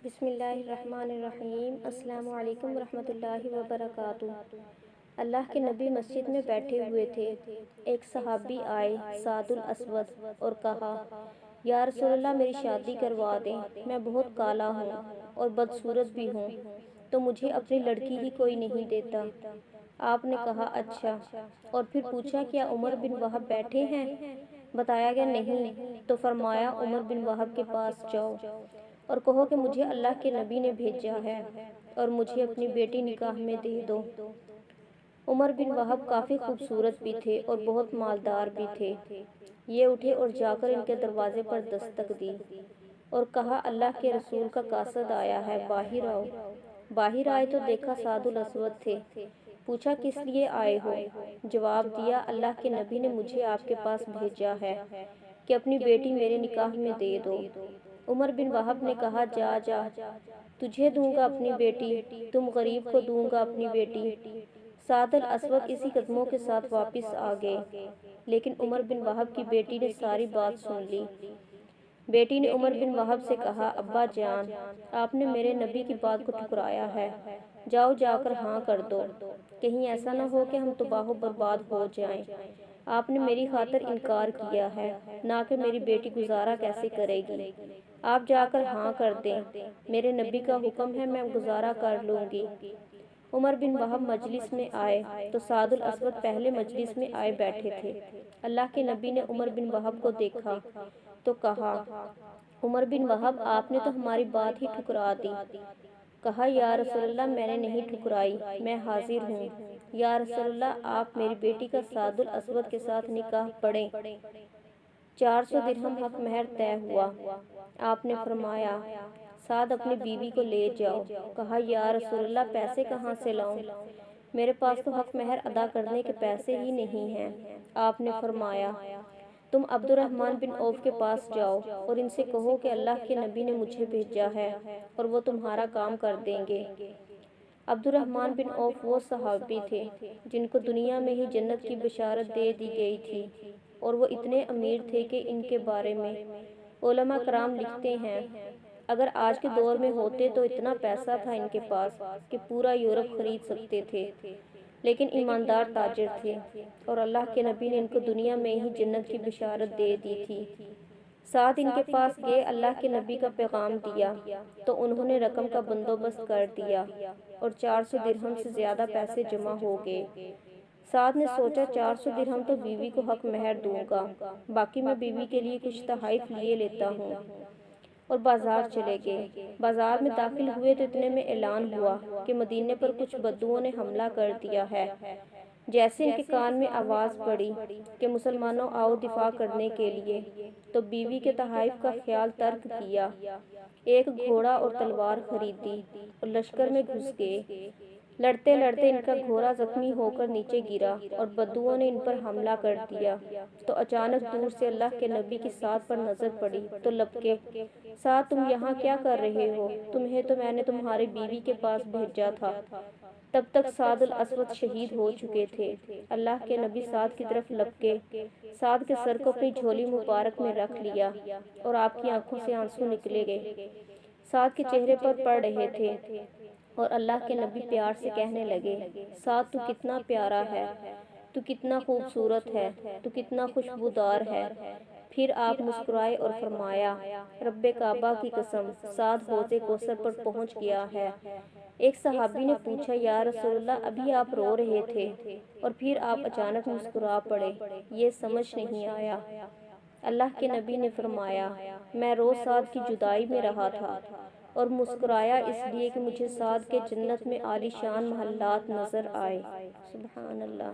بسم اللہ الرحمن الرحیم۔ السلام علیکم ورحمۃ اللہ وبرکاتہ۔ اللہ کے نبی مسجد میں بیٹھے ہوئے تھے۔ ایک صحابی آئے، سعد الاسود، اور کہا، یا رسول اللہ میری شادی کروا دیں، میں بہت کالا ہوں اور بدصورت بھی ہوں، تو مجھے اپنی لڑکی ہی کوئی نہیں دیتا۔ آپ نے کہا اچھا، اور پھر پوچھا کیا عمر بن وہب بیٹھے ہیں؟ بتایا گیا نہیں، تو فرمایا عمر بن وہب کے پاس جاؤ اور کہو کہ مجھے اللہ کے نبی نے بھیجا ہے اور مجھے اپنی بیٹی نکاح میں دے دو۔ عمر بن وہب کافی خوبصورت بھی تھے اور بہت مالدار بھی تھے۔ یہ اٹھے اور جا کر ان کے دروازے پر دستک دی اور کہا اللہ کے رسول کا قاصد آیا ہے، باہر آؤ۔ باہر آئے تو دیکھا سعد الاسود تھے۔ پوچھا کس لیے آئے ہو؟ جواب دیا اللہ کے نبی نے مجھے آپ کے پاس بھیجا ہے کہ اپنی بیٹی میرے نکاح میں دے دو۔ عمر بن وہب نے کہا جا جا، تجھے دوں گا اپنی بیٹی، تم غریب کو دوں گا اپنی بیٹی۔ سعد الاسود اسی قدموں کے ساتھ واپس آ گئے، لیکن عمر بن وہب کی بیٹی نے ساری بات سن لی۔ بیٹی نے عمر بن وہب سے کہا ابا جان، آپ نے میرے نبی کی بات کو ٹھکرایا ہے، جاؤ جا کر ہاں کر دو، کہیں ایسا نہ ہو کہ ہم تباہ و برباد ہو جائیں۔ آپ نے میری خاطر انکار کیا ہے، نہ کہ میری بیٹی گزارا کیسے کرے گی۔ آپ جا کر ہاں کر دیں، میرے نبی کا حکم ہے، میں گزارا کر لوں گی۔ عمر بن وہب مجلس میں آئے تو سعد الاسود پہلے مجلس میں آئے بیٹھے تھے۔ اللہ کے نبی نے عمر بن وہب کو دیکھا تو کہا عمر بن وہب آپ نے تو ہماری بات ہی ٹھکرا دی۔ کہا یا رسول اللہ میں نے نہیں ٹھکرائی، میں حاضر ہوں۔ یا رسول اللہ آپ میری بیٹی کا سعد الاسود کے ساتھ نکاح پڑھیں۔ 400 درہم حق مہر طے ہوا۔ آپ نے فرمایا سعد اپنی بیوی کو لے جاؤ۔ کہا یا رسول اللہ پیسے کہاں سے لاؤں؟ میرے پاس تو حق مہر ادا کرنے کے پیسے ہی نہیں ہیں۔ آپ نے فرمایا تم عبد الرحمن بن عوف کے پاس جاؤ اور ان سے کہو کہ اللہ کے نبی نے مجھے بھیجا ہے اور وہ تمہارا کام کر دیں گے۔ عبد الرحمن بن عوف وہ صحابی تھے جن کو دنیا میں ہی جنت کی بشارت دے دی گئی تھی، اور وہ اتنے امیر تھے کہ ان کے بارے میں علماء کرام لکھتے ہیں اگر آج کے دور میں ہوتے تو اتنا پیسہ تھا ان کے پاس کہ پورا یورپ خرید سکتے تھے، لیکن ایماندار تاجر تھے اور اللہ کے نبی نے ان کو دنیا میں ہی جنت کی بشارت دے دی تھی۔ سعد ان کے پاس گئے، اللہ کے نبی کا پیغام دیا تو انہوں نے رقم کا بندوبست کر دیا اور 400 درہم سے زیادہ پیسے جمع ہو گئے۔ سعد نے سوچا 400 درہم تو بیوی کو حق مہر دوں گا، باقی میں بیوی کے لیے کچھ تحائف لیے لیتا ہوں، اور بازار چلے گئے۔ بازار میں داخل ہوئے تو اتنے میں اعلان ہوا کہ مدینے پر کچھ بدوؤں نے حملہ کر دیا ہے۔ جیسے ان کے کان میں آواز پڑی کہ مسلمانوں آؤ دفاع کرنے کے لیے، تو بیوی کے تحائف کا خیال ترک کیا، ایک گھوڑا اور تلوار خریدی اور لشکر میں گھس گئے۔ لڑتے لڑتے ان کا گھوڑا زخمی ہو کر نیچے گرا اور بدوؤں نے ان پر حملہ کر دیا، تو اچانک دور سے اللہ کے نبی کی سعد پر نظر پڑی تو لپکے، سعد تم یہاں کیا کر رہے ہو؟ تمہیں تو میں نے تمہاری بیوی کے پاس بھیجا تھا۔ تب تک سعد الاسود شہید ہو چکے تھے۔ اللہ کے نبی سعد کی طرف لپکے، سعد کے سر کو اپنی جھولی مبارک میں رکھ لیا اور آپ کی آنکھوں سے آنسو نکلے گئے، سعد کے چہرے پر پڑ رہے تھے، اور اللہ کے نبی پیار سے کہنے لگے سعد تو کتنا پیارا ہے، تو کتنا خوبصورت ہے، تو کتنا خوشبودار ہے۔ پھر آپ مسکرائے اور فرمایا رب کعبہ کی قسم، سعد حوض کوثر پر پہنچ گیا ہے۔ ایک صحابی نے پوچھا یا رسول اللہ ابھی آپ رو رہے تھے اور پھر آپ اچانک مسکرا پڑے، یہ سمجھ نہیں آیا۔ اللہ کے نبی نے فرمایا میں رو سعد کی جدائی میں رہا تھا اور مسکرایا اس لیے کہ مجھے سعد کے جنت میں عالی شان محلات نظر آئے۔ سبحان اللہ۔